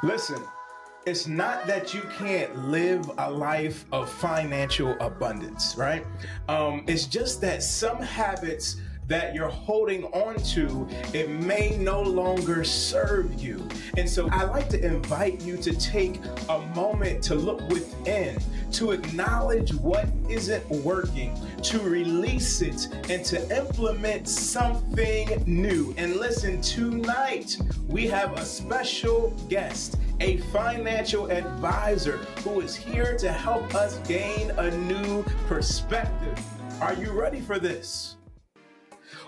Listen, it's not that you can't live a life of financial abundance, right? It's just that some habits that you're holding on to, it may no longer serve you. And so I like to invite you to take a moment to look within, to acknowledge what isn't working, to release it, and to implement something new. And listen, tonight we have a special guest, a financial advisor who is here to help us gain a new perspective. Are you ready for this?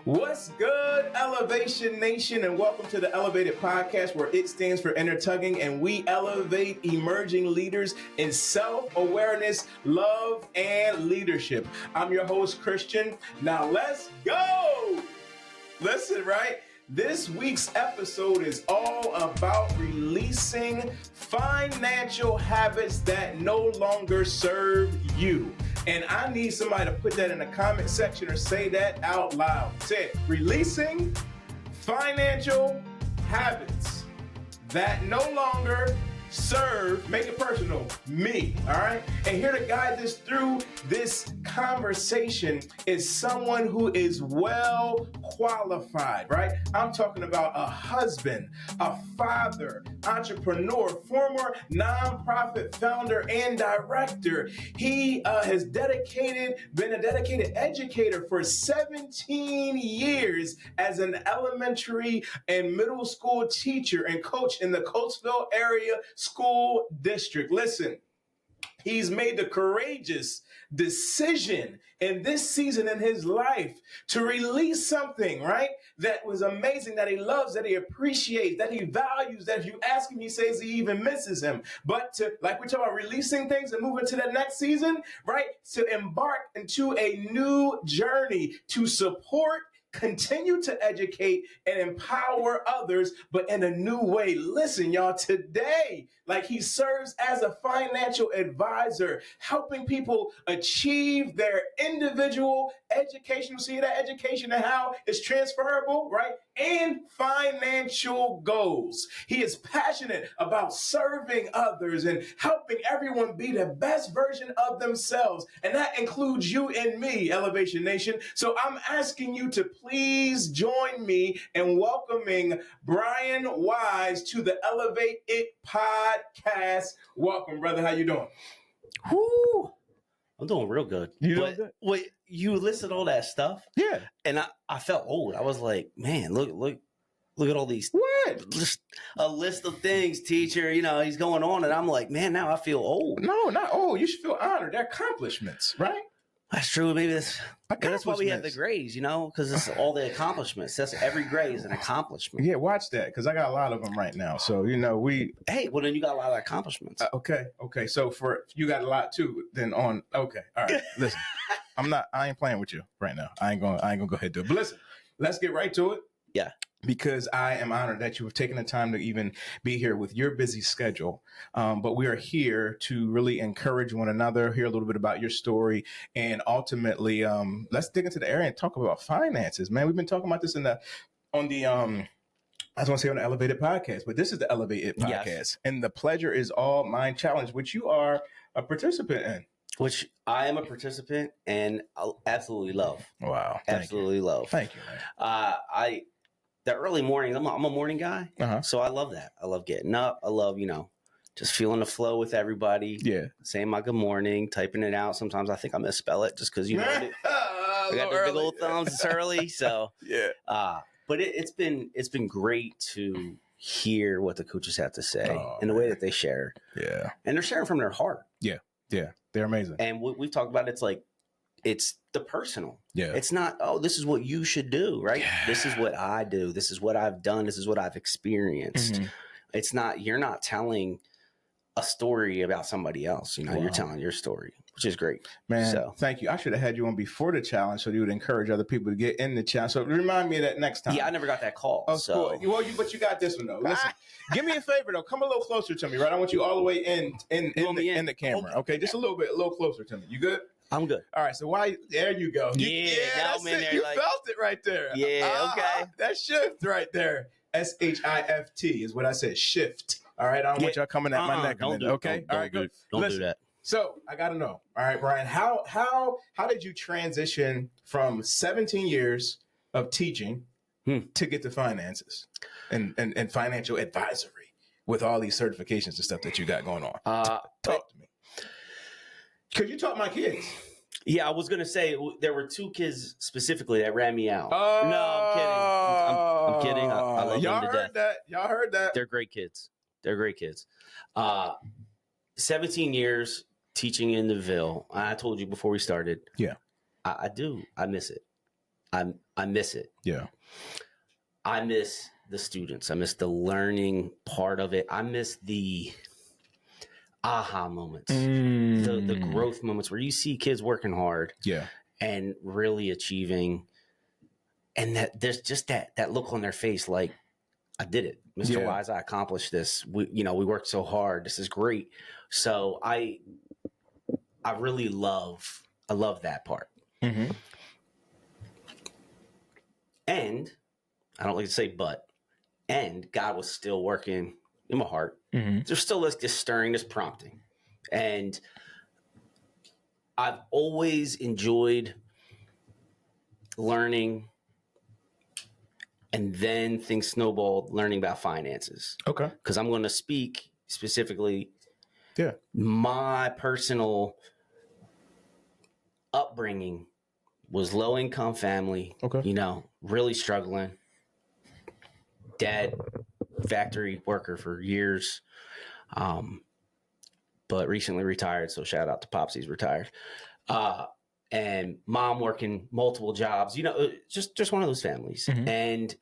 What's good, Elevation Nation, and welcome to the Elevated Podcast, where it stands for Inner Tugging, and we elevate emerging leaders in self-awareness, love, and leadership. I'm your host, Christian. Now let's go! Listen, right? This week's episode is all about releasing financial habits that no longer serve you. And I need somebody to put that in the comment section or say that out loud. Say it. Releasing financial habits that no longer serve, make it personal, me, all right? And here to guide us through this conversation is someone who is well qualified, right? I'm talking about a husband, a father, entrepreneur, former nonprofit founder and director. He has been a dedicated educator for 17 years as an elementary and middle school teacher and coach in the Coatesville area school district. Listen, he's made the courageous decision in this season in his life to release something, right? That was amazing, that he loves, that he appreciates, that he values, that if you ask him, he says he even misses him. But to, like we're talking about releasing things and moving to the next season, right? To embark into a new journey to support, continue to educate and empower others, but in a new way. Listen, y'all, today, like he serves as a financial advisor, helping people achieve their individual educational, see that education and how it's transferable, right? And financial goals. He is passionate about serving others and helping everyone be the best version of themselves. And that includes you and me, Elevation Nation. So I'm asking you to please join me in welcoming Brian Wise to the Elevate It podcast. Welcome, brother. How you doing? Whoo! I'm doing real good. You doing good? Wait, you listed all that stuff? Yeah. And I felt old. I was like, man, look at all these. What? Just a list of things, teacher, he's going on. And I'm like, man, now I feel old. No, not old. You should feel honored. They're accomplishments, right? That's true. Maybe that's why we have the grades, because it's all the accomplishments. That's every grade is an accomplishment. Yeah, watch that, because I got a lot of them right now. So, Hey, well, then you got a lot of accomplishments. Okay. So for you got a lot too. Then on. Okay. All right. Listen, I ain't playing with you right now. I ain't gonna go ahead and do it. But listen, let's get right to it. Yeah. Because I am honored that you have taken the time to even be here with your busy schedule. But we are here to really encourage one another, hear a little bit about your story, and ultimately, let's dig into the area and talk about finances. Man, we've been talking about this I was going to say on the Elevated Podcast, but this is the Elevate It Podcast. Yes. And the pleasure is all mine challenge, which you are a participant in. Which I am a participant and I absolutely love. Wow. Absolutely love. Thank you, man. The early morning, I'm a morning guy. Uh-huh. So I love that. I love getting up. I love, just feeling the flow with everybody. Yeah. Saying my good morning, typing it out. Sometimes I think I misspell it just because, I got the big old thumbs. It's early. So, yeah. But it's been great to hear what the coaches have to say and the way that they share. Yeah. And they're sharing from their heart. Yeah. Yeah. They're amazing. And we've talked about it's the personal. Yeah. It's not, this is what you should do, right? Yeah. This is what I do. This is what I've done. This is what I've experienced. Mm-hmm. It's not, you're not telling a story about somebody else. You're telling your story, which is great. Man, so thank you. I should have had you on before the challenge so you would encourage other people to get in the challenge. So remind me of that next time. Yeah, I never got that call. Oh, so. Cool. Well, but you got this one, though. Listen, give me a favor, though. Come a little closer to me, right? I want you all the way in the camera. Okay, just a little closer to me. You good? I'm good. All right, so there you go. That's it. You felt it right there. Yeah, okay. That shift right there. SHIFT is what I said. Shift. All right. I don't want y'all coming at my neck. Don't do, okay. Don't, all right. Good. Don't do that. So I got to know. All right, Brian, how did you transition from 17 years of teaching to get to finances and financial advisory with all these certifications and stuff that you got going on? Talk to me. Because you taught my kids. Yeah, I was going to say there were 2 kids specifically that ran me out. Oh, no, I'm kidding. I love y'all them to heard death. that. Y'all heard that. They're great kids. 17 years teaching in the Ville. I told you before we started. Yeah. I do. I miss it. I miss it. Yeah. I miss the students. I miss the learning part of it. I miss the aha moments, the growth moments where you see kids working hard, and really achieving, and that there's just that look on their face, like, I did it, Mr. Wise. I accomplished this. We worked so hard. This is great. So I really love that part. Mm-hmm. And I don't like to say, but, and God was still working in my heart. Mm-hmm. There's still this stirring, this prompting. And I've always enjoyed learning, and then things snowballed learning about finances. Okay. Because I'm going to speak specifically. Yeah. My personal upbringing was low income family. Okay. Really struggling. Dad, factory worker for years, but recently retired. So shout out to Pops, he's retired. And mom working multiple jobs. Just one of those families, and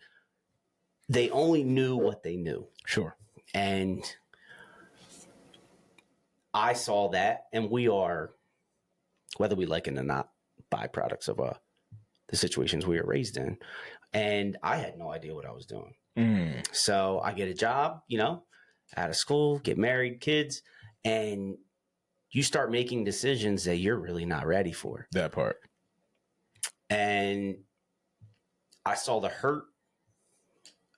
they only knew what they knew. Sure. And I saw that, and we are, whether we like it or not, byproducts of the situations we were raised in. And I had no idea what I was doing. So I get a job, out of school, get married, kids, and you start making decisions that you're really not ready for. That part. And I saw the hurt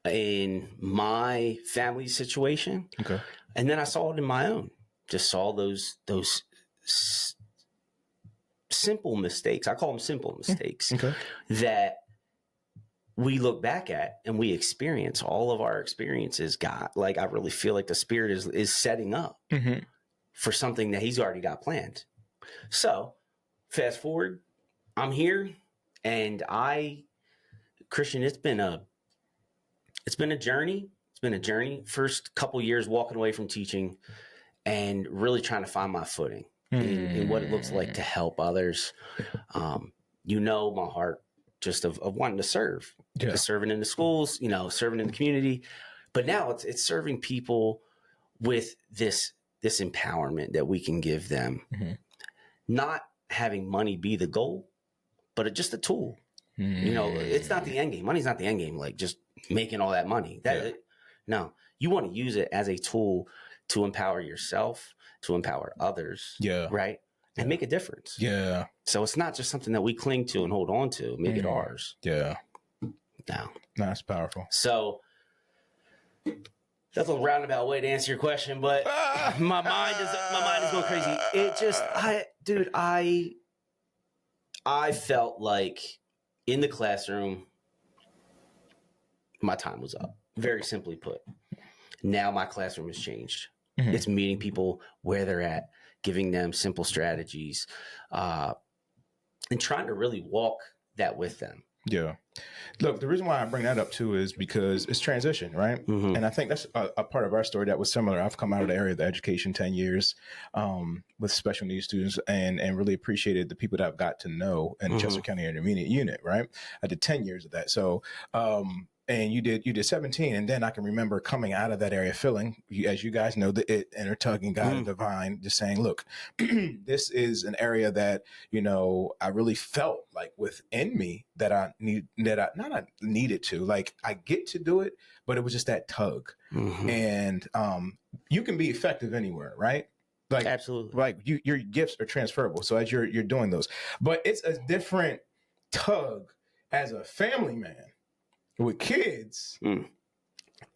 in my family situation. Okay. And then I saw it in my own. Just saw those simple mistakes. I call them simple mistakes. Okay. That we look back at and we experience. All of our experiences I really feel like the Spirit is setting up for something that he's already got planned. So fast forward, I'm here, and Christian, it's been a journey. It's been a journey. First couple years walking away from teaching and really trying to find my footing in what it looks like to help others. My heart just of wanting to serve, serving in the schools, serving in the community. But now it's serving people with this empowerment that we can give them, not having money be the goal, but it's just a tool. It's not the end game. Money's not the end game. Like just making all that money. No, you want to use it as a tool to empower yourself, to empower others. Yeah. Right. And make a difference. Yeah. So it's not just something that we cling to and hold on to, make it ours. Yeah. No. That's powerful. So that's a roundabout way to answer your question, but my mind is going crazy. It just, I felt like in the classroom, my time was up. Very simply put. Now my classroom has changed. It's meeting people where they're at, giving them simple strategies, and trying to really walk that with them. Yeah. Look, the reason why I bring that up too is because it's transition, right? And I think that's a part of our story that was similar. I've come out of the area of the education 10 years with special needs students and really appreciated the people that I've got to know in Chester County Intermediate Unit, right? I did 10 years of that. So, and you did 17. And then I can remember coming out of that area feeling, as you guys know, the inner tugging God and divine, just saying, look, this is an area that, I really felt like within me that I needed to, like I get to do it, but it was just that tug. And you can be effective anywhere, right? Like, absolutely. Like your gifts are transferable. So as you're doing those, but it's a different tug as a family man with kids, and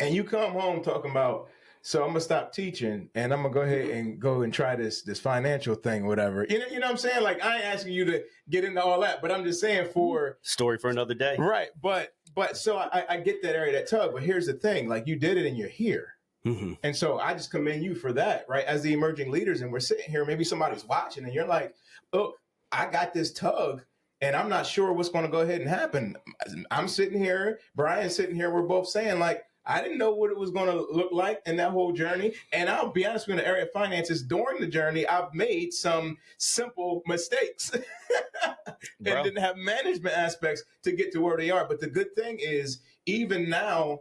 you come home talking about so I'm gonna stop teaching and I'm gonna go ahead and go and try this financial thing or whatever. You know what I'm saying? Like, I ain't asking you to get into all that, but I'm just saying for story for another day. Right. But so I get that area, that tug, but here's the thing, like, you did it and you're here. Mm-hmm. And so I just commend you for that, right? As the emerging leaders, and we're sitting here, maybe somebody's watching and you're like, look, I got this tug and I'm not sure what's going to go ahead and happen. I'm sitting here, Brian's sitting here, we're both saying, like, I didn't know what it was going to look like in that whole journey. And I'll be honest with you, in the area of finances, during the journey, I've made some simple mistakes and didn't have management aspects to get to where they are. But the good thing is, even now,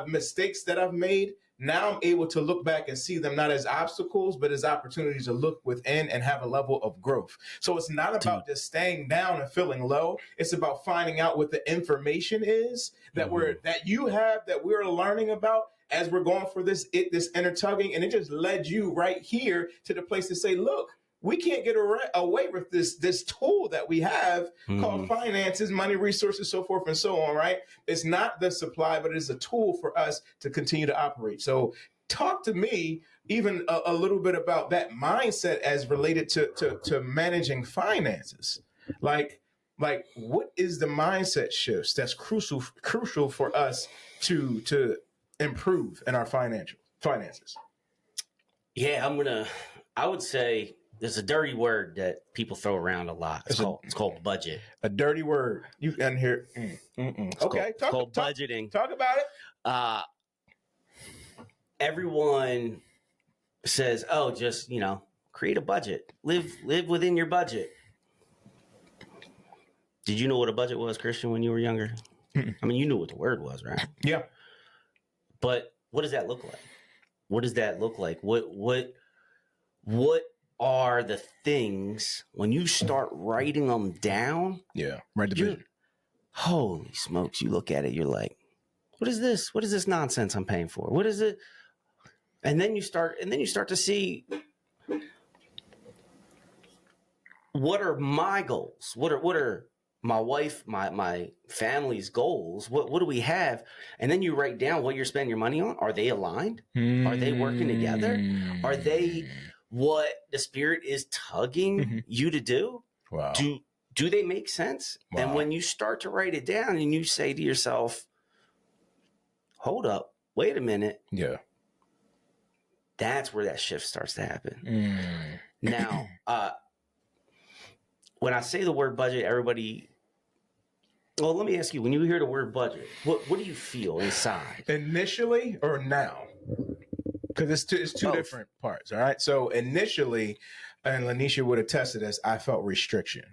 mistakes that I've made, now I'm able to look back and see them not as obstacles, but as opportunities to look within and have a level of growth. So it's not about just staying down and feeling low. It's about finding out what the information is that we're learning about as we're going for this inner tugging. And it just led you right here to the place to say, look, we can't get away with this tool that we have called finances, money, resources, so forth and so on, right? It's not the supply, but it's a tool for us to continue to operate. So talk to me even a little bit about that mindset as related to managing finances. Like what is the mindset shifts that's crucial for us to improve in our finances? Yeah, I would say there's a dirty word that people throw around a lot. It's called budget. A dirty word. You can hear. Okay, it's called budgeting. Talk about it. Everyone says, "Oh, just create a budget. Live within your budget." Did you know what a budget was, Christian, when you were younger? I mean, you knew what the word was, right? Yeah. But what does that look like? What does that look like? What are the things when you start writing them down? Yeah, write the vision. Holy smokes! You look at it, you're like, "What is this? What is this nonsense I'm paying for? What is it?" And then you start to see, what are my goals? What are my wife, my family's goals? What do we have? And then you write down what you're spending your money on. Are they aligned? Are they working together? Are they what the Spirit is tugging you to do? Wow. Do they make sense? Wow. And when you start to write it down and you say to yourself, hold up, wait a minute. Yeah. That's where that shift starts to happen. Now, when I say the word budget, everybody, well, let me ask you, when you hear the word budget, what do you feel inside? Initially or now? Because it's two different parts, all right? So initially, and Lanisha would attest to this, I felt restriction.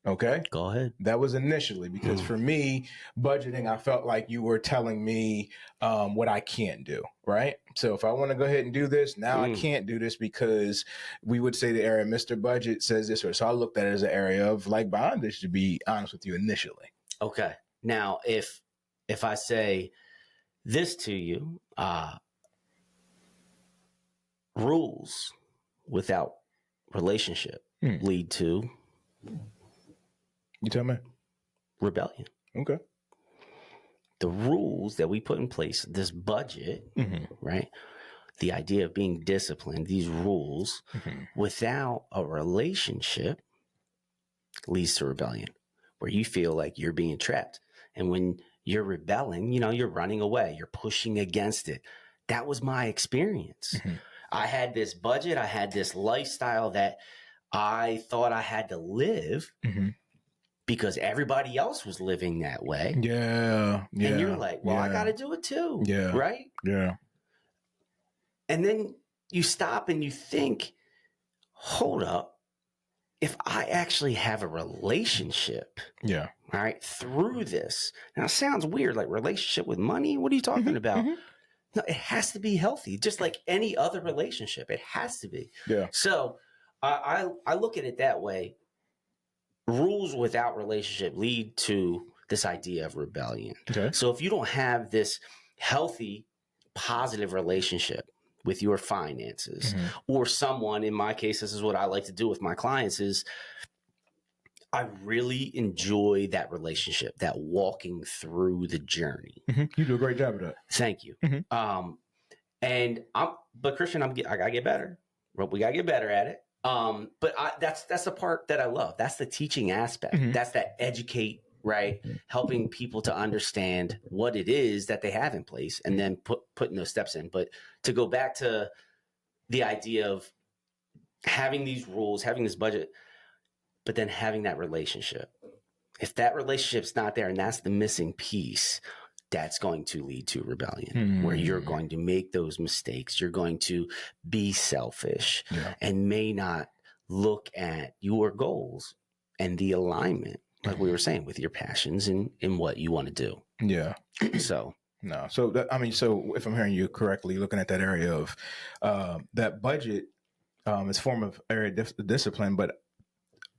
Okay? Go ahead. That was initially, because for me, budgeting, I felt like you were telling me what I can't do, right? So if I want to go ahead and do this, now I can't do this because we would say the area, Mr. Budget says this, or so I looked at it as an area of like bondage, to be honest with you, initially. Okay. Now, if I say this to you, rules without relationship lead to... You tell me. Rebellion. Okay. The rules that we put in place, this budget, right? The idea of being disciplined, these rules, without a relationship leads to rebellion, where you feel like you're being trapped. And when you're rebelling, you're running away, you're pushing against it. That was my experience. I had this budget, I had this lifestyle that I thought I had to live because everybody else was living that way. Yeah. And you're like, well, I got to do it too. Yeah. Right? Yeah. And then you stop and you think, hold up, if I actually have a relationship, all right, through this. Now, it sounds weird, like relationship with money. What are you talking about? No, it has to be healthy, just like any other relationship. It has to be. Yeah. So I look at it that way. Rules without relationship lead to this idea of rebellion. Okay. So if you don't have this healthy, positive relationship with your finances, or someone, in my case, this is what I like to do with my clients, is I really enjoy that relationship, that walking through the journey. You do a great job of that. Thank you. But Christian, I gotta get better. We gotta get better at it. But that's the part that I love. That's the teaching aspect. Mhm. That's that educate, right? Helping people to understand what it is that they have in place, and then putting those steps in. But to go back to the idea of having these rules, having this budget, but then having that relationship. If that relationship's not there, and that's the missing piece, that's going to lead to rebellion, where you're going to make those mistakes. You're going to be selfish and may not look at your goals and the alignment, like we were saying, with your passions and what you want to do. Yeah. So. No. So, so if I'm hearing you correctly, looking at that area of that budget is form of area discipline, but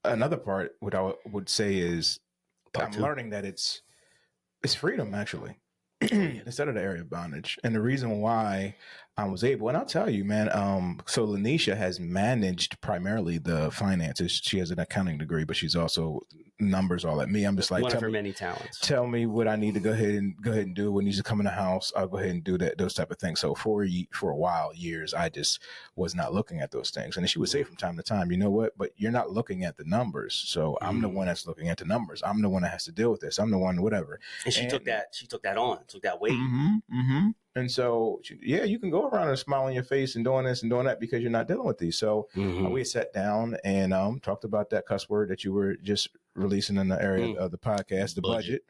another part, what I would say is I'm learning that it's freedom, actually, instead of the area of bondage. And the reason why I was able, and I'll tell you, man, so Lanisha has managed primarily the finances. She has an accounting degree, but she's also numbers all at me. I'm just like, one of her many talents. Tell me what I need to go ahead and do. What needs to come in the house, I'll go ahead and do that, those type of things. So for a while, years, I just was not looking at those things. And then she would say from time to time, you know what, but you're not looking at the numbers. So I'm the one that's looking at the numbers. I'm the one that has to deal with this. I'm the one, whatever. And she took that weight. And so, yeah, you can go around and smile on your face and doing this and doing that because you're not dealing with these. So we sat down and talked about that cuss word that you were just releasing in the area of the podcast, the budget,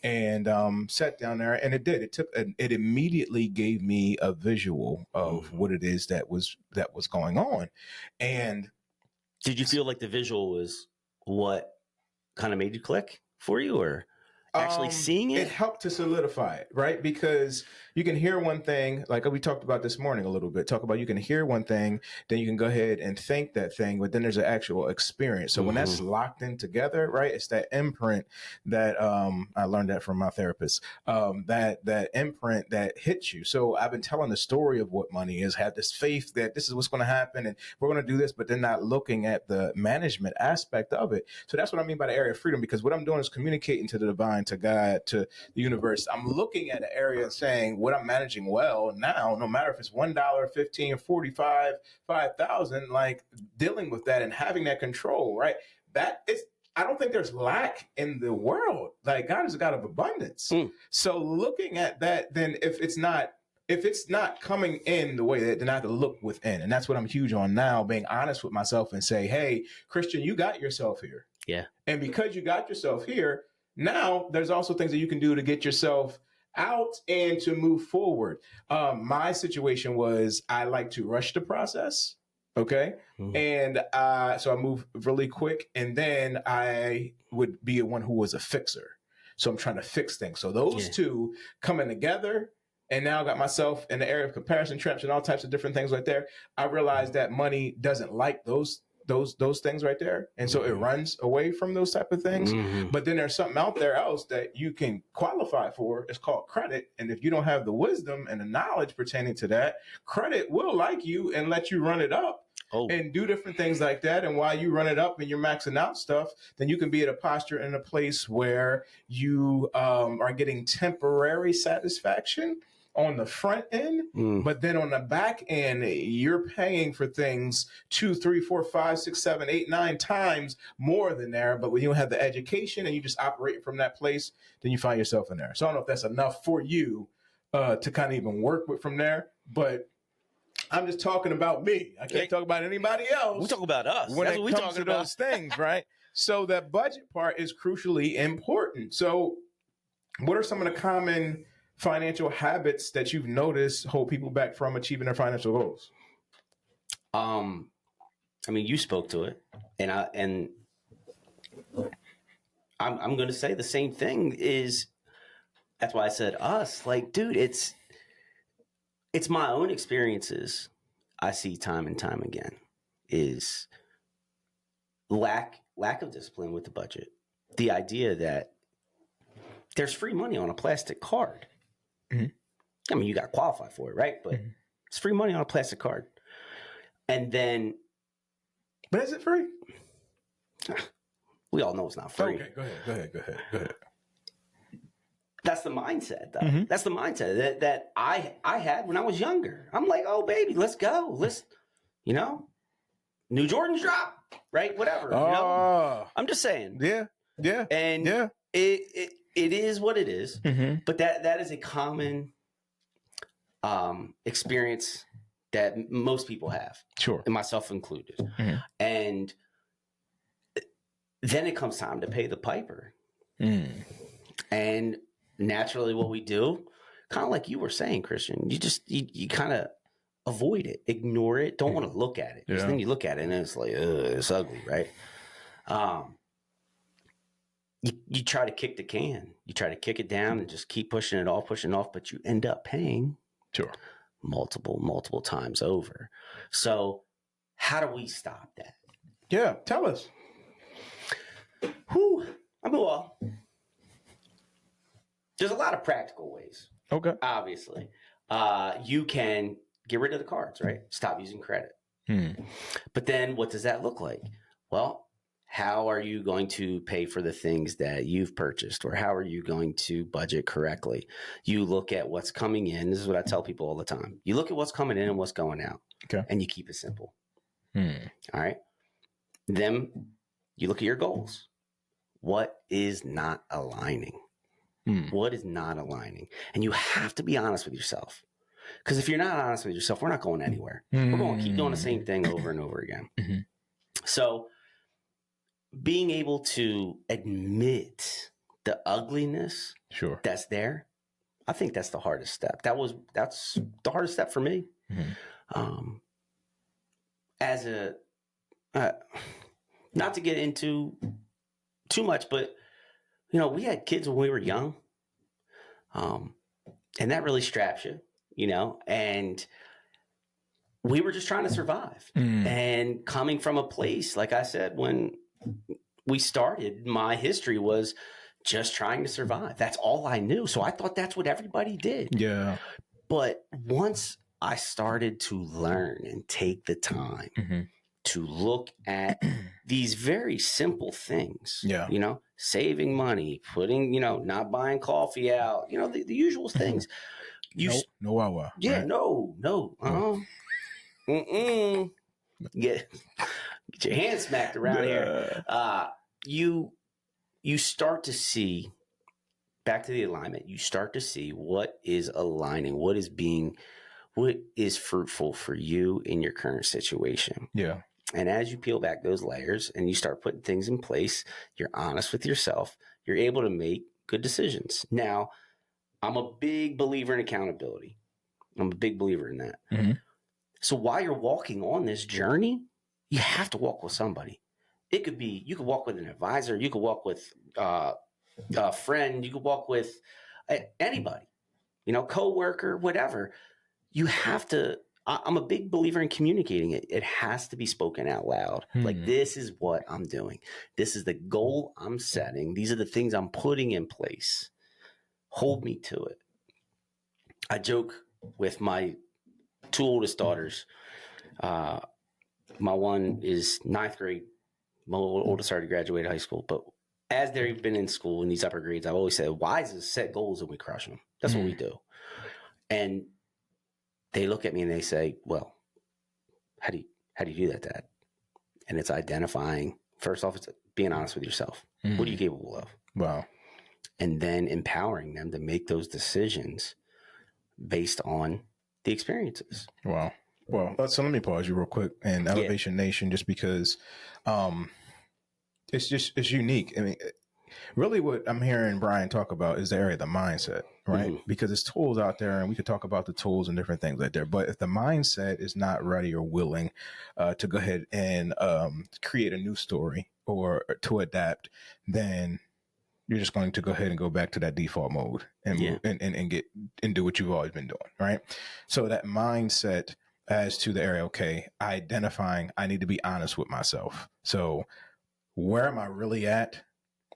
and sat down there. And it immediately gave me a visual of what it is that was going on. And did you feel like the visual was what kind of made you click for you, or actually seeing it? It helped to solidify it, right? Because you can hear one thing, like we talked about this morning a little bit, you can hear one thing, then you can go ahead and think that thing, but then there's an actual experience. So when that's locked in together, right, it's that imprint that I learned that from my therapist, that imprint that hits you. So I've been telling the story of what money is, have this faith that this is what's going to happen and we're going to do this, but then not looking at the management aspect of it. So that's what I mean by the area of freedom, because what I'm doing is communicating to the divine, to God, to the universe. I'm looking at an area and saying what I'm managing well now, no matter if it's $1, 15, 45, 5,000, like dealing with that and having that control, right? That is, I don't think there's lack in the world. Like God is a God of abundance. So looking at that, then if it's not coming in the way that, then I have to look within. And that's what I'm huge on now, being honest with myself and say, hey, Christian, you got yourself here. Yeah. And because you got yourself here, now there's also things that you can do to get yourself out and to move forward. My situation was I like to rush the process. Okay. And so I move really quick. And then I would be one who was a fixer. So I'm trying to fix things. So those two coming together. And now I got myself in the area of comparison traps and all types of different things right there. I realized that money doesn't like those things right there. And so it runs away from those type of things. But then there's something out there else that you can qualify for. It's called credit. And if you don't have the wisdom and the knowledge pertaining to that, credit will like you and let you run it up and do different things like that. And while you run it up and you're maxing out stuff, then you can be at a posture in a place where you are getting temporary satisfaction on the front end, but then on the back end, you're paying for things 2, 3, 4, 5, 6, 7, 8, 9 times more than there. But when you have the education and you just operate from that place, then you find yourself in there. So I don't know if that's enough for you to kind of even work with from there, but I'm just talking about me. I can't talk about anybody else. We talk about us. When that's it what comes to about. Those things, right? So that budget part is crucially important. So what are some of the common financial habits that you've noticed hold people back from achieving their financial goals? I mean, you spoke to it, and I'm going to say the same thing. Is that's why I said us. Like, dude, it's my own experiences. I see time and time again is lack of discipline with the budget. The idea that there's free money on a plastic card. I mean, you got to qualify for it, right? But it's free money on a plastic card. And then... But is it free? We all know it's not free. Okay, go ahead. That's the mindset, though. Mm-hmm. That's the mindset that I had when I was younger. I'm like, oh, baby, let's go. New Jordans drop, right? Whatever. I'm just saying. Yeah. And it is what it is. Mm-hmm. But that is a common experience that most people have. Sure. And myself included. Mm-hmm. And then it comes time to pay the piper. And naturally what we do, kind of like you were saying, Christian, you kind of avoid it, ignore it, don't want to look at it. Because then you look at it and it's like, it's ugly, right? You try to kick the can. You try to kick it down and just keep pushing it off, but you end up paying multiple times over. So how do we stop that? Yeah, tell us. Well, there's a lot of practical ways. Okay. Obviously. You can get rid of the cards, right? Stop using credit. But then what does that look like? Well, how are you going to pay for the things that you've purchased, or how are you going to budget correctly? You look at what's coming in. This is what I tell people all the time. You look at what's coming in and what's going out, and you keep it simple. All right. Then you look at your goals. What is not aligning? What is not aligning? And you have to be honest with yourself. Because if you're not honest with yourself, we're not going anywhere. We're going to keep doing the same thing over and over again. So being able to admit the ugliness that's there, I think that's the hardest step. That's the hardest step for me. As a, not to get into too much, but we had kids when we were young, and that really straps you, and we were just trying to survive. And coming from a place, like I said, when we started, my history was just trying to survive. That's all I knew. So I thought that's what everybody did. Yeah. But once I started to learn and take the time to look at these very simple things, saving money, putting, not buying coffee out, the usual things. No wow. Yeah, right? No. Get your hands smacked around here. You start to see, back to the alignment, you start to see what is aligning, what is fruitful for you in your current situation. Yeah. And as you peel back those layers and you start putting things in place, you're honest with yourself, you're able to make good decisions. Now, I'm a big believer in accountability. I'm a big believer in that. So while you're walking on this journey, you have to walk with somebody. It could be, you could walk with an advisor, you could walk with a friend, you could walk with anybody, coworker, whatever. You have to, I'm a big believer in communicating it. It has to be spoken out loud. Like, this is what I'm doing. This is the goal I'm setting. These are the things I'm putting in place. Hold me to it. I joke with my two oldest daughters. My one is 9th grade. My oldest already graduated high school. But as they've been in school in these upper grades, I've always said, wise is set goals and we crush them. That's what we do. And they look at me and they say, well, how do you do that, Dad? And it's identifying, first off, it's being honest with yourself. What are you capable of? Wow. And then empowering them to make those decisions based on the experiences. Wow. Well, so let me pause you real quick and Elevation Nation, just because it's unique. I mean, really what I'm hearing Brian talk about is the area of the mindset, right? Because there's tools out there and we could talk about the tools and different things like that. But if the mindset is not ready or willing to go ahead and create a new story or to adapt, then you're just going to go ahead and go back to that default mode and and do what you've always been doing, right? So that mindset as to the area, okay, identifying, I need to be honest with myself. So where am I really at?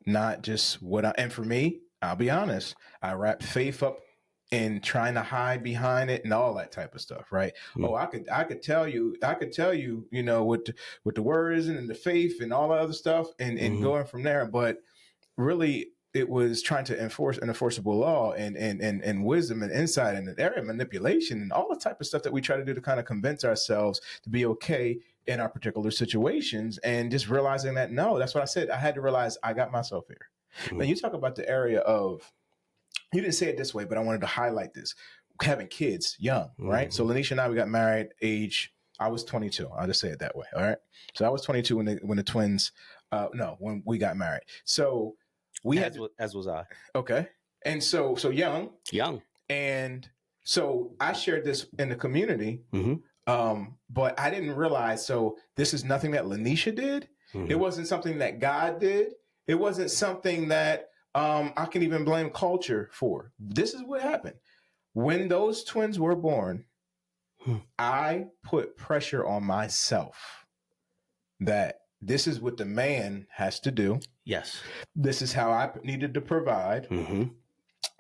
Not just and for me, I'll be honest, I wrap faith up in trying to hide behind it and all that type of stuff, right? Oh, I could tell you, what the word is and the faith and all that other stuff and going from there. But really, it was trying to enforce an enforceable law and wisdom and insight and an area of manipulation and all the type of stuff that we try to do to kind of convince ourselves to be okay in our particular situations, and just realizing that, no, that's what I said. I had to realize I got myself here. Now you talk about the area of, you didn't say it this way, but I wanted to highlight this, having kids young, right? So Lanisha and I, we got married I was 22. I'll just say it that way. All right. So I was 22 when the twins, when we got married. So as was I. Okay. And so young. And so I shared this in the community, but I didn't realize, so this is nothing that Lanisha did. It wasn't something that God did. It wasn't something that I can even blame culture for. This is what happened. When those twins were born, I put pressure on myself that this is what the man has to do. Yes. This is how I needed to provide.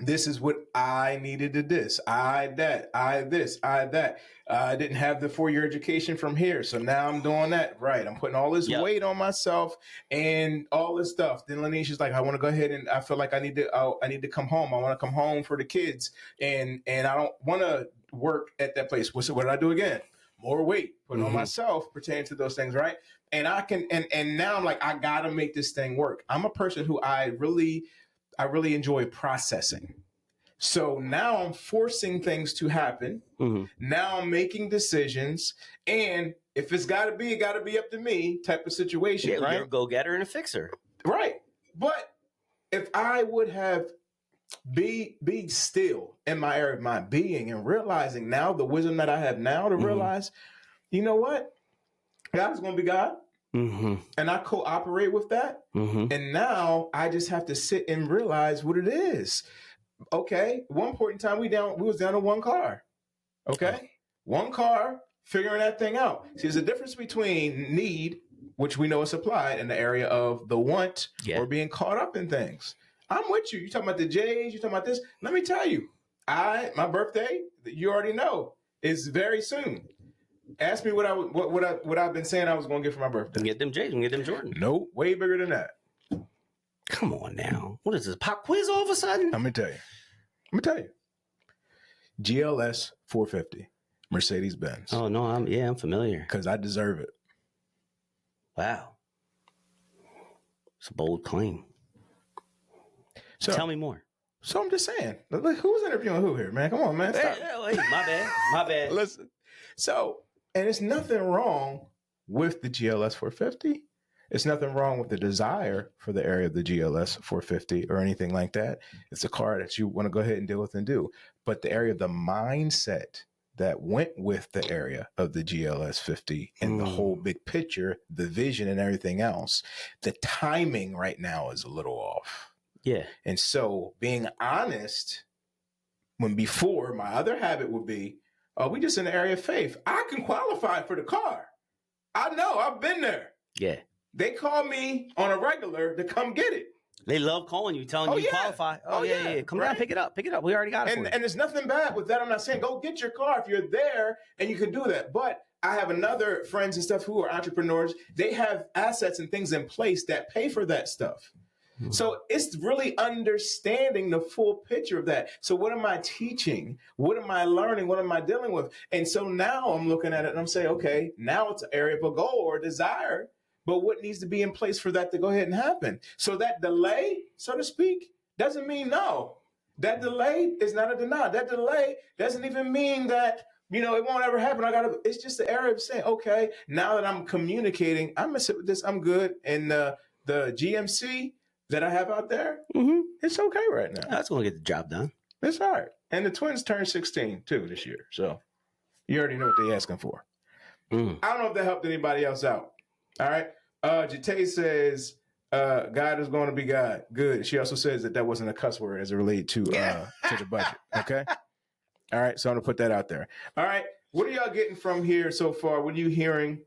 This is what I needed to this. I that. I didn't have the 4-year education from here, so now I'm doing that. Right. I'm putting all this weight on myself and all this stuff. Then Lanisha's like, I want to go ahead and I feel like I need to come home. I want to come home for the kids, and I don't want to work at that place. What did I do again? More weight putting on myself pertaining to those things, right? And I can and now I'm like, I gotta make this thing work. I'm a person who I really enjoy processing. So now I'm forcing things to happen. Now I'm making decisions, and if it's got to be, it got to be up to me type of situation, right? You're a go-getter and a fixer, right? But if I would have be still in my area of my being and realizing now the wisdom that I have now to realize, you know what, God is going to be God. And I cooperate with that. And now I just have to sit and realize what it is. Okay. At one point in time, we was down to one car. Okay. One car, figuring that thing out. See, there's a difference between need, which we know is supplied, and the area of the want or being caught up in things. I'm with you. You're talking about the J's, you're talking about this. Let me tell you, my birthday, you already know, is very soon. Ask me what I've been saying I was going to get for my birthday. Get them J's and get them Jordan. Nope, way bigger than that. Come on now. What is this, pop quiz all of a sudden? I'm going to tell you. GLS 450, Mercedes-Benz. Oh, no, I'm familiar. Because I deserve it. Wow. It's a bold claim. So tell me more. So I'm just saying, who's interviewing who here, man? Come on, man. Stop. Hey, my bad. Listen. So, and it's nothing wrong with the GLS 450. It's nothing wrong with the desire for the area of the GLS 450 or anything like that. It's a car that you want to go ahead and deal with and do. But the area of the mindset that went with the area of the GLS 50 and the whole big picture, the vision and everything else, the timing right now is a little off. Yeah. And so being honest, when before my other habit would be, we just in the area of faith. I can qualify for the car. I know, I've been there. Yeah. They call me on a regular to come get it. They love calling you, telling you qualify. Oh, yeah. Come down, pick it up. We already got it for you. And there's nothing bad with that. I'm not saying go get your car if you're there and you can do that. But I have another friends and stuff who are entrepreneurs. They have assets and things in place that pay for that stuff. So it's really understanding the full picture of that. So what am I teaching? What am I learning? What am I dealing with? And so now I'm looking at it and I'm saying, okay, now it's an area of a goal or a desire, but what needs to be in place for that to go ahead and happen? So that delay, so to speak, doesn't mean no. That delay is not a denial. That delay doesn't even mean that, it won't ever happen. It's just the area of saying, okay, now that I'm communicating, I'm going to sit with this. I'm good. And the GMC that I have out there, it's okay right now. That's going to get the job done. It's all right. And the twins turned 16 too this year. So you already know what they're asking for. I don't know if that helped anybody else out. All right. Jate says, God is going to be God. Good. She also says that wasn't a cuss word as it related to the budget. Okay. All right. So I'm going to put that out there. All right. What are y'all getting from here so far? What are you hearing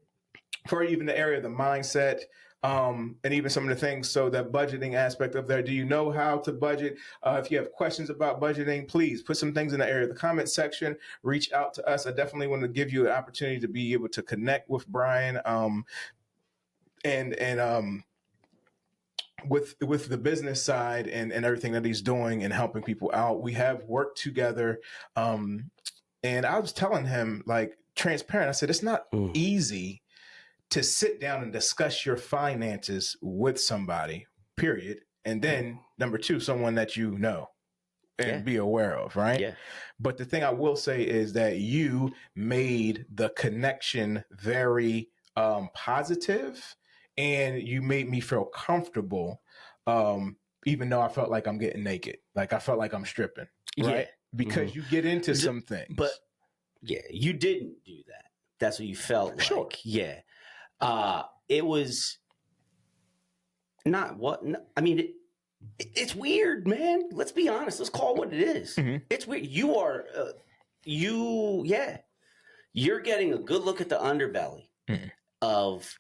for even the area of the mindset? And even some of the things, so the budgeting aspect of there. Do you know how to budget? If you have questions about budgeting, please put some things in the area of the comment section. Reach out to us. I definitely want to give you an opportunity to be able to connect with Brian and with the business side and everything that he's doing and helping people out, we have worked together. And I was telling him, like, transparent, I said, it's not easy to sit down and discuss your finances with somebody, period. And then number two, someone that you know and be aware of, right? Yeah. But the thing I will say is that you made the connection very positive, and you made me feel comfortable, even though I felt like I'm getting naked. Like I felt like I'm stripping, right? Because you get into some things. But yeah, you didn't do that. That's what you felt like. Sure. Yeah. It was not what, I mean, it's weird, man. Let's be honest. Let's call it what it is. It's weird. You are, you're getting a good look at the underbelly of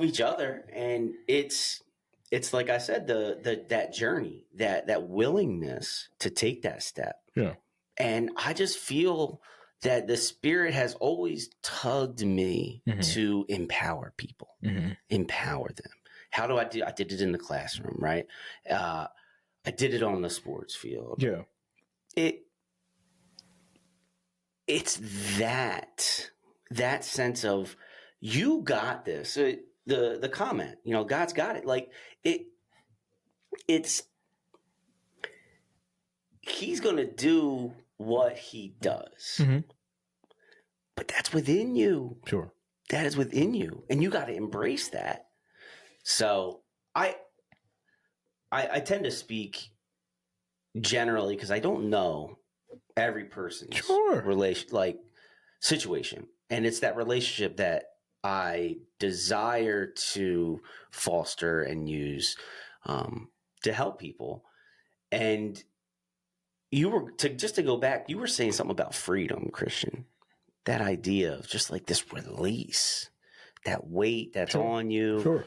each other. And it's like I said, that journey, that willingness to take that step. Yeah. And I just feel that the Spirit has always tugged me to empower people, empower them. How do I do? I did it in the classroom, right? I did it on the sports field. Yeah. It's that sense of, you got this. The comment, God's got it. Like it's he's going to do what he does. But that's within you. Sure. That is within you. And you got to embrace that. So I tend to speak generally because I don't know every person's situation. And it's that relationship that I desire to foster and use to help people. And just to go back, you were saying something about freedom, Christian. That idea of just like this release, that weight that's on you. Sure.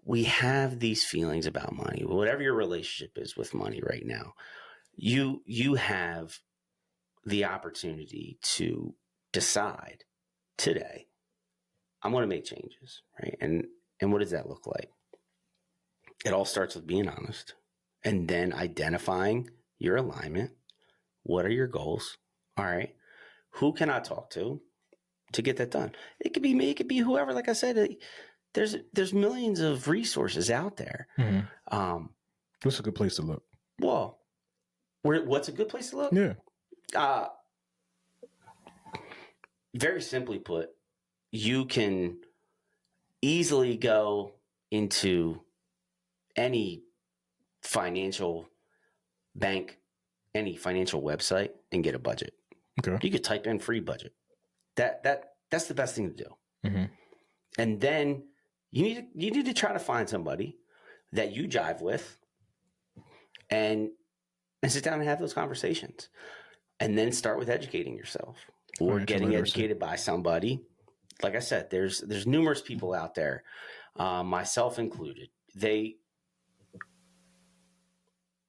We have these feelings about money. Whatever your relationship is with money right now, you have the opportunity to decide today, I'm going to make changes, right? And what does that look like? It all starts with being honest and then identifying your alignment. What are your goals? All right. Who can I talk to get that done? It could be me. It could be whoever. Like I said, there's millions of resources out there. What's a good place to look? Well, what's a good place to look? Yeah. Very simply put, you can easily go into any financial bank, any financial website and get a budget. Okay. You could type in free budget. That's the best thing to do. And then you need to try to find somebody that you jive with and sit down and have those conversations. And then start with educating yourself or getting educated by somebody. Like I said, there's numerous people out there, myself included.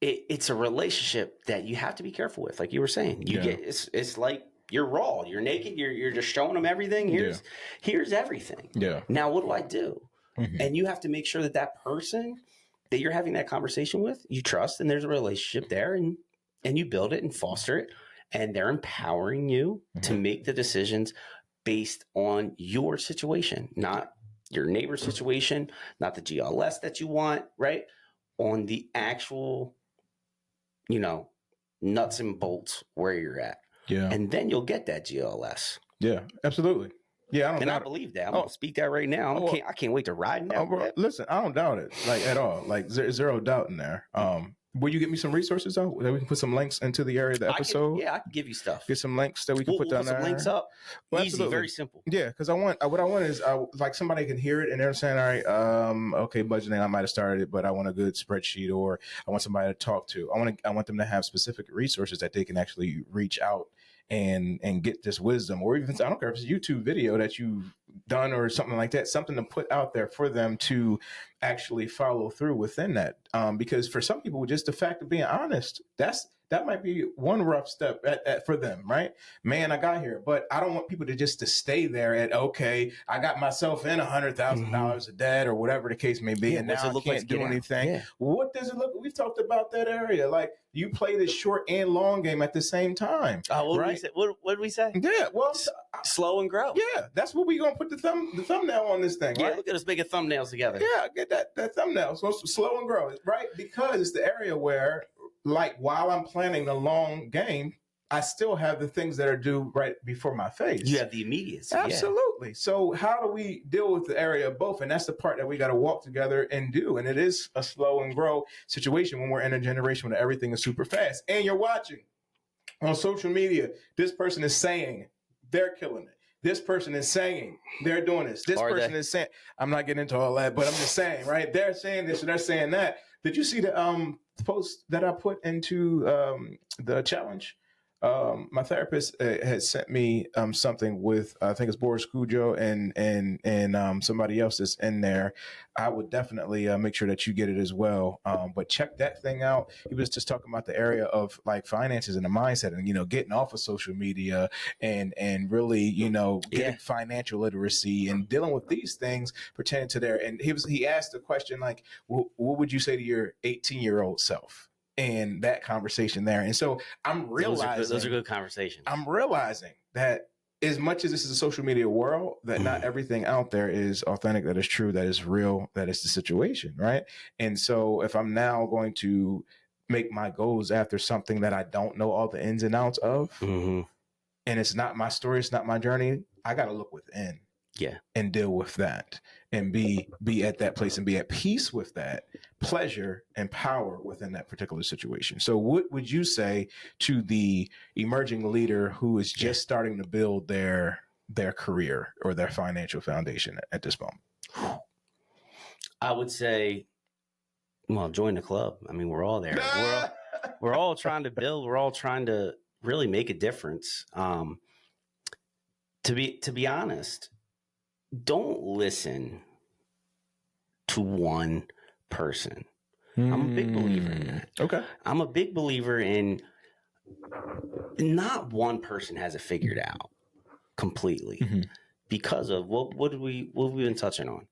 It's a relationship that you have to be careful with. Like you were saying, it's like you're raw, you're naked, you're just showing them everything. Here's everything. Yeah. Now what do I do? And you have to make sure that person that you're having that conversation with, you trust, and there's a relationship there, and you build it and foster it, and they're empowering you to make the decisions based on your situation, not your neighbor's situation, not the GLS that you want, right? On the actual, nuts and bolts where you're at. Yeah. And then you'll get that GLS. Yeah, absolutely. Yeah, I believe that. I'm going to speak that right now. I can't wait to ride in that. Listen, I don't doubt it, like at all. Like zero doubt in there. Will you get me some resources though that we can put some links into the area of the episode? I can give you stuff. Get some links that we can put down there. Some links up. Well, easy, absolutely. very simple. Yeah, because what I want is like somebody can hear it and they're saying, all right, okay, budgeting, I might have started it, but I want a good spreadsheet, or I want somebody to talk to. I want them to have specific resources that they can actually reach out and get this wisdom, or even, I don't care if it's a YouTube video that you've done or something like that, something to put out there for them to actually follow through within that. Because for some people, just the fact of being honest, that's that might be one rough step for them, right? Man, I got here, but I don't want people to stay there at, okay, I got myself in $100,000 of debt or whatever the case may be, and now I can't do anything. Yeah. What does it look? We've talked about that area. Like, you play the short and long game at the same time. Right? What did we say? Yeah, well, slow and grow. Yeah, that's what we're gonna put the thumbnail on this thing. Yeah, right? Look at us making thumbnails together. Yeah, get that thumbnail. So slow and grow, right? Because it's the area where, like, while I'm planning the long game, I still have the things that are due right before my face. You have the immediacy. Absolutely. Yeah. So how do we deal with the area of both? And that's the part that we got to walk together and do. And it is a slow and grow situation when we're in a generation when everything is super fast. And you're watching on social media, this person is saying they're killing it. This person is saying they're doing this. This person is saying, I'm not getting into all that, but I'm just saying, right? They're saying this and they're saying that. Did you see the post that I put into the challenge? My therapist had sent me something with, I think it's Boris Cujo and somebody else that's in there. I would definitely make sure that you get it as well. But check that thing out. He was just talking about the area of like finances and the mindset and, getting off of social media and really, getting financial literacy and dealing with these things pertaining to there. And he asked the question, like, what would you say to your 18-year-old self? And that conversation there. And so I'm realizing those are good conversations. I'm realizing that as much as this is a social media world, that not everything out there is authentic, that is true, that is real, that is the situation, right? And so if I'm now going to make my goals after something that I don't know all the ins and outs of, and it's not my story, it's not my journey, I got to look within. Yeah. And deal with that and be at that place and be at peace with that pleasure and power within that particular situation. So what would you say to the emerging leader who is just starting to build their career or their financial foundation at this moment? I would say, well, join the club. I mean, we're all there. We're all trying to build. We're all trying to really make a difference. To be honest, don't listen to one person. I'm a big believer in that. Okay. I'm a big believer in not one person has it figured out completely because of what we've been touching on.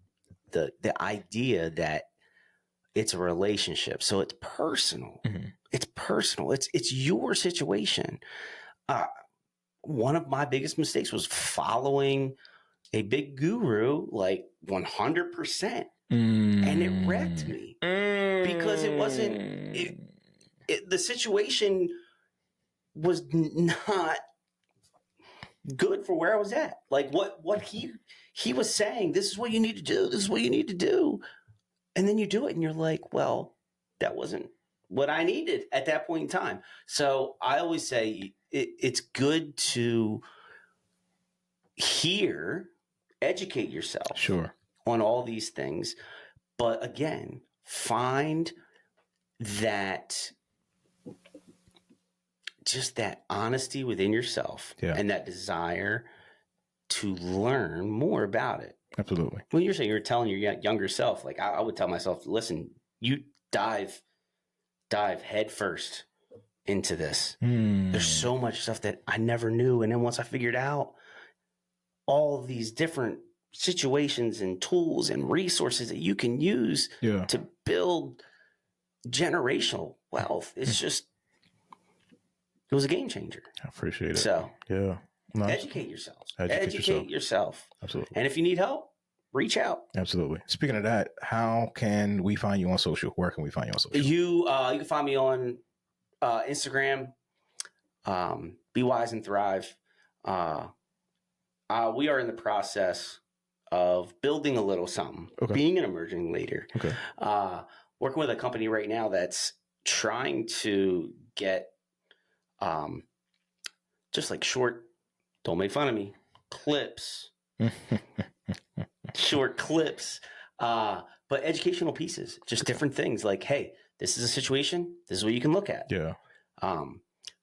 The idea that it's a relationship. So it's personal. It's personal. It's your situation. One of my biggest mistakes was following a big guru, like 100%. And it wrecked me because it wasn't, the situation was not good for where I was at. Like what he was saying, this is what you need to do. This is what you need to do. And then you do it and you're like, well, that wasn't what I needed at that point in time. So I always say it's good to educate yourself on all these things. But again, find that just that honesty within yourself and that desire to learn more about it. Absolutely. When you're saying you're telling your younger self, like I would tell myself, listen, you dive head first into this. There's so much stuff that I never knew. And then once I figured out all of these different situations and tools and resources that you can use to build generational wealth, it was a game changer. I appreciate it. So nice. Educate yourself. Educate yourself. Absolutely. And if you need help, reach out. Absolutely. Speaking of that, how can we find you on social? Where can we find you on social? You can find me on Instagram, Be Wise and Thrive. We are in the process of building a little something, being an emerging leader. Working with a company right now that's trying to get just like short, don't make fun of me, clips, short clips, but educational pieces, just different things like, hey, this is a situation, this is what you can look at.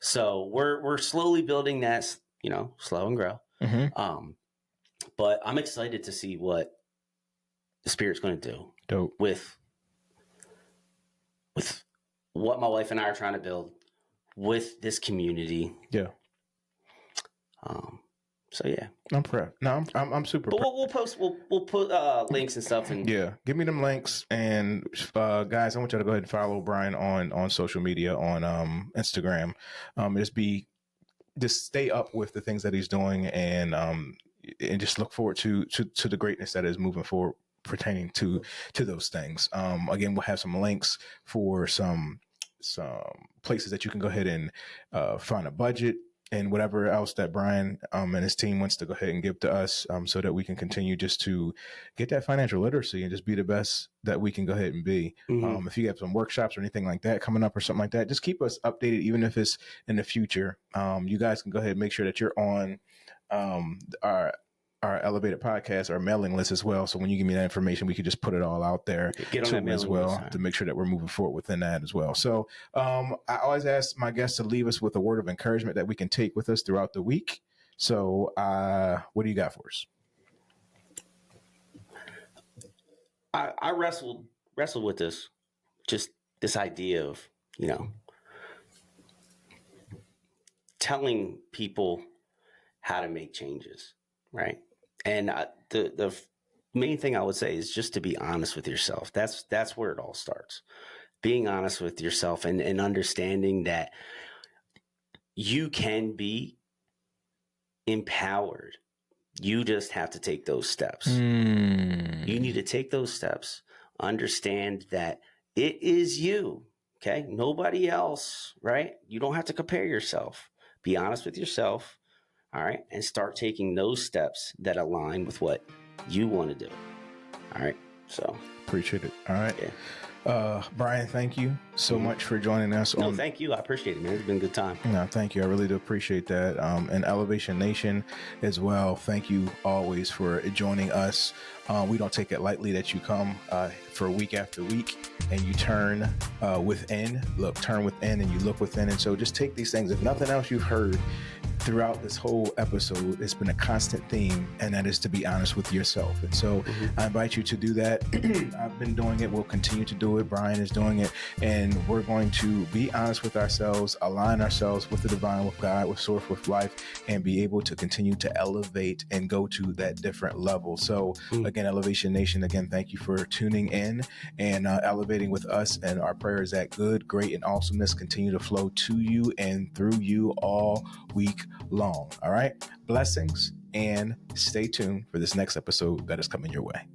So we're slowly building that, slow and grow. But I'm excited to see what the Spirit's going to do with what my wife and I are trying to build, with this community. Yeah. So yeah, I'm prepped. No, I'm super. But we'll put links and stuff. And yeah, give me them links. And guys, I want you to go ahead and follow Brian on social media on Instagram. Just stay up with the things that he's doing, and just look forward to the greatness that is moving forward pertaining to those things. Again, we'll have some links for some places that you can go ahead and find a budget and whatever else that Brian and his team wants to go ahead and give to us, so that we can continue just to get that financial literacy and just be the best that we can go ahead and be. Mm-hmm. If you have some workshops or anything like that coming up or something like that, just keep us updated, even if it's in the future. You guys can go ahead and make sure that you're on our Elevated Podcast, our mailing list as well. So when you give me that information, we could just put it all out there as well list, to make sure that we're moving forward within that as well. So I always ask my guests to leave us with a word of encouragement that we can take with us throughout the week. So what do you got for us? I wrestled with this idea of, telling people how to make changes, right? And the main thing I would say is just to be honest with yourself. That's where it all starts. Being honest with yourself and understanding that you can be empowered. You just have to take those steps. You need to take those steps. Understand that it is you, okay? Nobody else, right? You don't have to compare yourself. Be honest with yourself. All right. And start taking those steps that align with what you want to do. All right. So appreciate it. All right. Yeah. Brian, thank you so much for joining us. No, thank you. I appreciate it, man. It's been a good time. No, thank you. I really do appreciate that. And Elevation Nation as well. Thank you always for joining us. We don't take it lightly that you come for week after week and you turn within. Turn within and you look within. And so just take these things. If nothing else you've heard throughout this whole episode, it's been a constant theme, and that is to be honest with yourself. And so I invite you to do that. I've been doing it. We'll continue to do it. Brian is doing it. And we're going to be honest with ourselves, align ourselves with the divine, with God, with source, with life, and be able to continue to elevate and go to that different level. So again, Elevation Nation, again, thank you for tuning in and elevating with us. And our prayer is that good, great, and awesomeness continue to flow to you and through you all week long. All right. Blessings, and stay tuned for this next episode that is coming your way.